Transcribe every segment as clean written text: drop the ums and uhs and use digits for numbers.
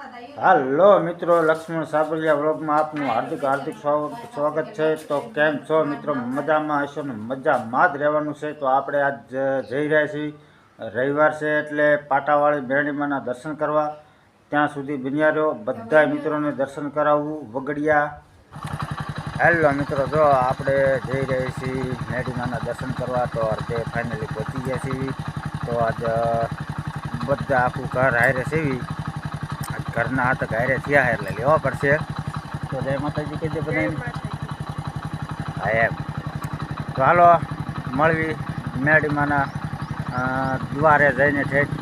હાલો મિત્રો, લક્ષ્મણ સાબલિયા વ્લોગમાં આપનું હાર્દિક સ્વાગત છે। તો કેમ છો મિત્રો? મજામાં હશો ને? મજામાં જ રહેવાનું છે। તો આપણે આજ જઈ રહ્યા છીએ, રવિવાર છે એટલે પાટાવાળી મેરડીમાના દર્શન કરવા। ત્યાં સુધી બન્યા રહ્યો, બધા મિત્રોને દર્શન કરાવવું વગડિયા। હેલો મિત્રો, જો આપણે જઈ રહ્યા છીએ મેરડીમાના દર્શન કરવા। તો અર્ધે ફાઇનલી પહોંચી ગયા છીએ। તો આજ બધા આખું ઘર હારે સેવી ઘરના હાથ ઘાયરે થયા એટલે લેવા પડશે। તો જય માતાજી કહી દે બધાને। હા એમ તો હાલો મળવી મેરડીમાના દ્વારે જઈને ઠેઠ।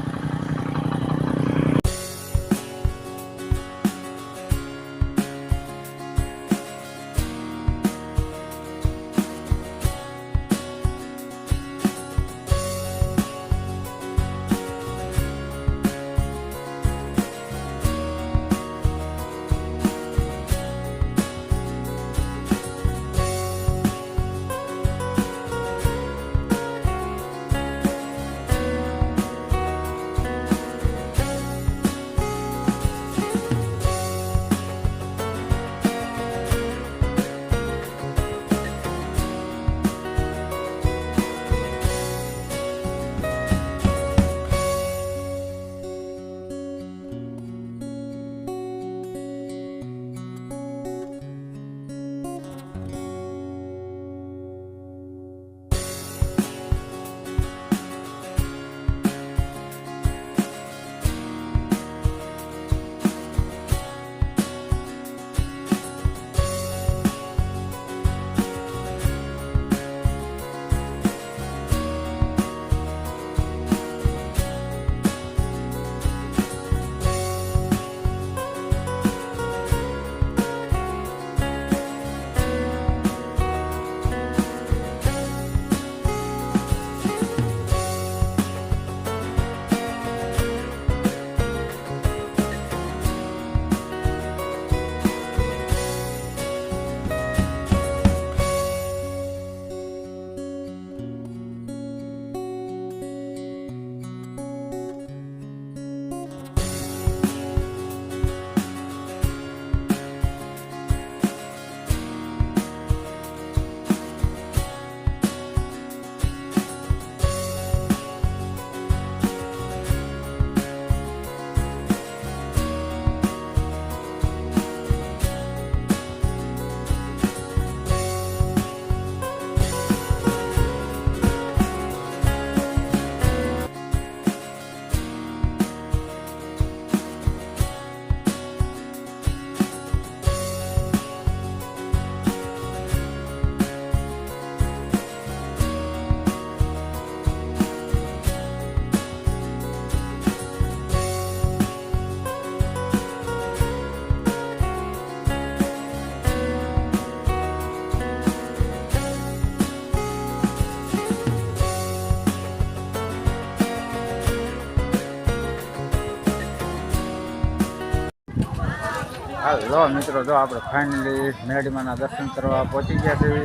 હાલો મિત્રો, જો આપણે ફાઇનલી મેરડીમાના દર્શન કરવા પહોંચી ગયા છીએ।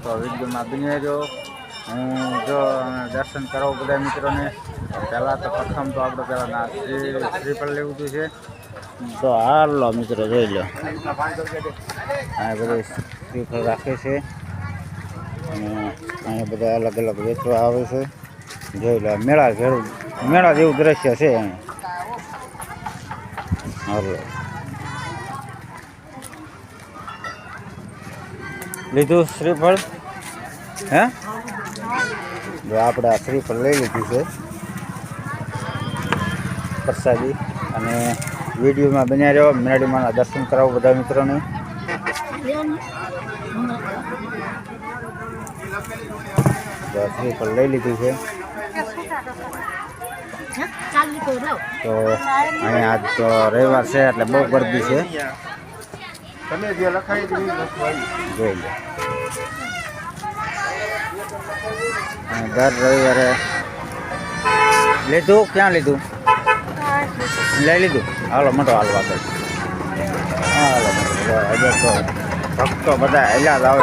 તો વિડીયોમાં બની રહ્યો। હું જો દર્શન કરાવું બધા મિત્રોને। પહેલાં તો પ્રથમ તો આપણે પહેલાં શ્રીફળ લેવું છે। તો હાલો મિત્રો જોઈ લો, આ બધું શ્રીફળ રાખે છે અને અહીંયા બધા અલગ અલગ વેચવા આવે છે। જોઈ લો, મેળા જેવું દ્રશ્ય છે અહીંયા। હાલો લીધું શ્રીફળ? હે જો આપણે આ શ્રીફળ લઈ લીધું છે પ્રસાદી। અને વિડીયોમાં બન્યા રહ્યો, મેરડીમાના દર્શન કરાવો બધા મિત્રોને। જો શ્રીફળ લઈ લીધું છે। તો અહીંયા આજ તો રવિવાર છે એટલે બહુ ગરદી છે। તમે જે લખાઈ જોઈ લો, દર રવિવારે લીધું। ક્યાં લીધું? લઈ લીધું? હાલો મોટો હાલવા દે। હાલો હજુ તો ભક્તો બધા હેલા જ આવે,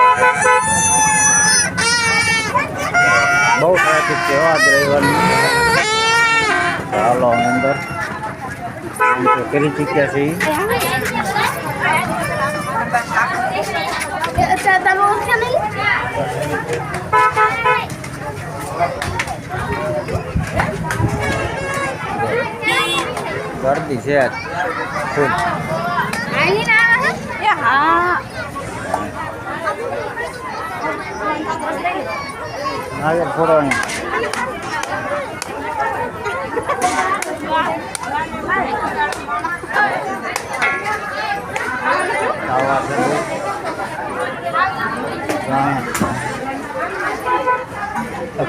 બહુ ટ્રાફિક છે આજ રવિવારની। હાલો અંદર કરી ચૂક્યા છીએ. ગરદી છે ફૂલ. આગળ ફોડો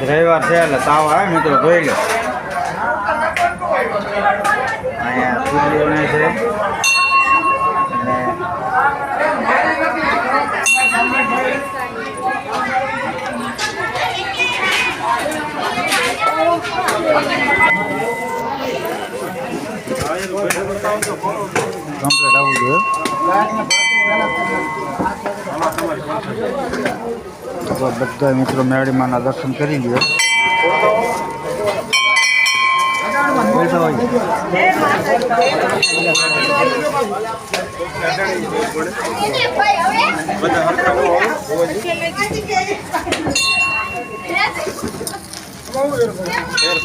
રવિવાર છે એટલે તાવ આવે મિત્રો જોઈ લો. અહીંયા પૂરીઓ ને છે કમ્પ્લીટ આવવું જોઈએ. તો બધા મિત્રો મેળીમાંના દર્શન કરી લ્યો.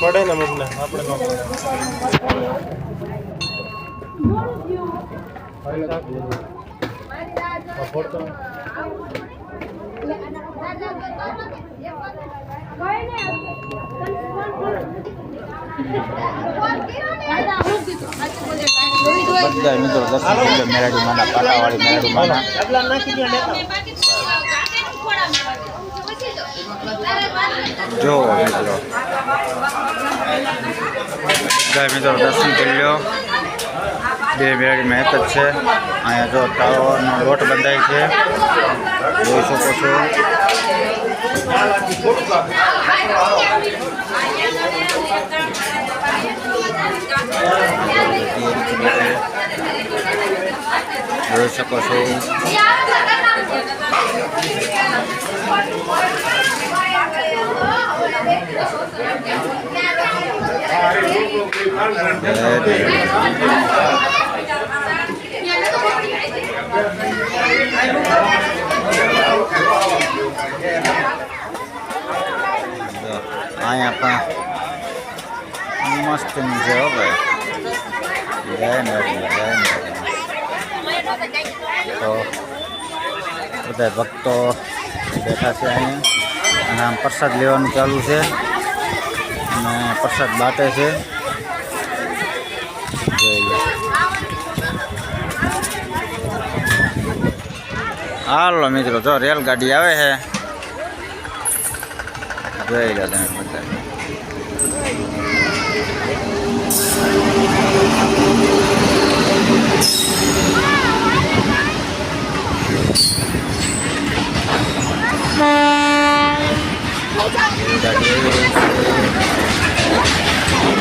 પડે ને મને આપણે બધા મિત્રો દર્શન કરી મેળાડી માના પાટાવાળી મેળાડી માના. જો મિત્રો બધા મિત્રો દર્શન કરી લો. બે મેળાડીમાં એક જ છે. અહીંયા જો તાવનો લોટ બંધાય છે જોઈ શકો છો. જોઈ શકો છો. અહીંયા પણ મસ્ત છે હો ભાઈ. તો બધા ભક્તો બેઠા છે અહીંયા અને આમ પ્રસાદ લેવાનું ચાલુ છે અને પ્રસાદ બાટે છે. જોઈ લો. હાલો મિત્રો જો રેલગાડી આવે છે જોઈ લો તમે બધા.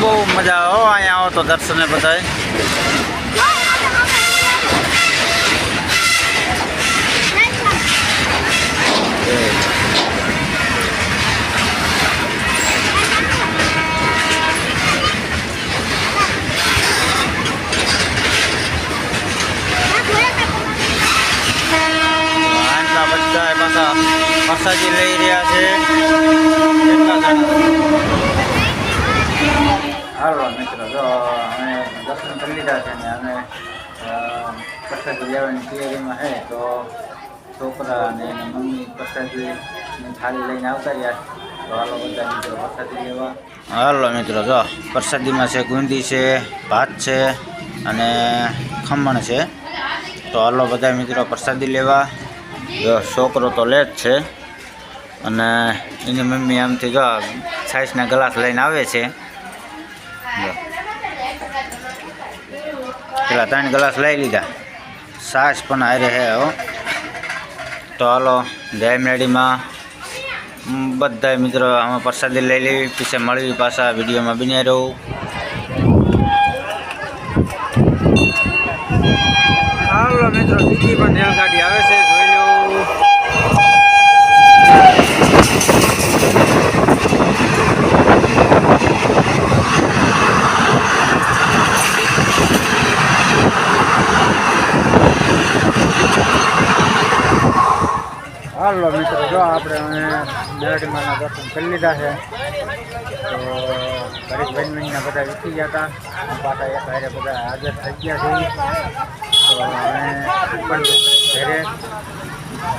બહુ મજા આવે અહીંયા આવો તો દર્શને બધાય. બધા પાછા પ્રસાદી લઈ રહ્યા છે. હાલો મિત્રો જો અમે દર્શન કરી લીધા છે ને અમે પ્રસાદી લેવાની તૈયારીમાં છે. તો છોકરા અને એની મમ્મી પ્રસાદીની થાળી લઈને આવતા રહ્યા. તો હાલો બધા મિત્રો પ્રસાદી લેવા. હાલો મિત્રો જો પ્રસાદીમાં છે ગુંદી છે, ભાત છે અને ખમણ છે. તો હાલો બધા મિત્રો પ્રસાદી લેવા. છોકરો તો લે જ છે અને એની મમ્મી આમથી જો છાશના ગ્લાસ લઈને આવે છે. પેલા 3 ગ્લાસ લઈ લીધા. છાશ પણ હારે છે હો. તો હાલો જય મેળીમાં બધા મિત્રો આમાં પ્રસાદી લઈ લેવી. પછી મળવી પાછા વિડીયોમાં બની રહું. હાલો મિત્રો બીજી પણ રેલગાડી આવે છે જોઈ લો. હાલો મિત્રો, જો આપણે મેરડીમાના દર્શન કરી લીધા છે. તો ઘડીક બહેનબહેનના બધા વીખી ગયા હતા, પાછા એક હારે બધા હાજર થઈ ગયા છે. તો અમે પણ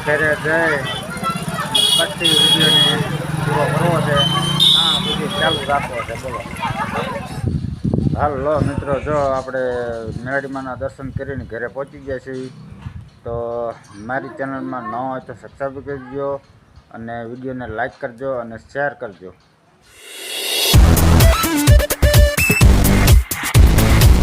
ઘરે જઈ પછી વિડીયોને પૂરો કરવો છે. હા, બધું ચાલુ રાખવો છે. બોલો હાલો મિત્રો, જો આપણે મેરડીમાના દર્શન કરીને ઘરે પહોંચી ગયા છીએ. તો મારી ચેનલમાં ન હોય તો સબસ્ક્રાઈબ કરજો અને વિડીયોને લાઈક કરજો અને શેર કરજો.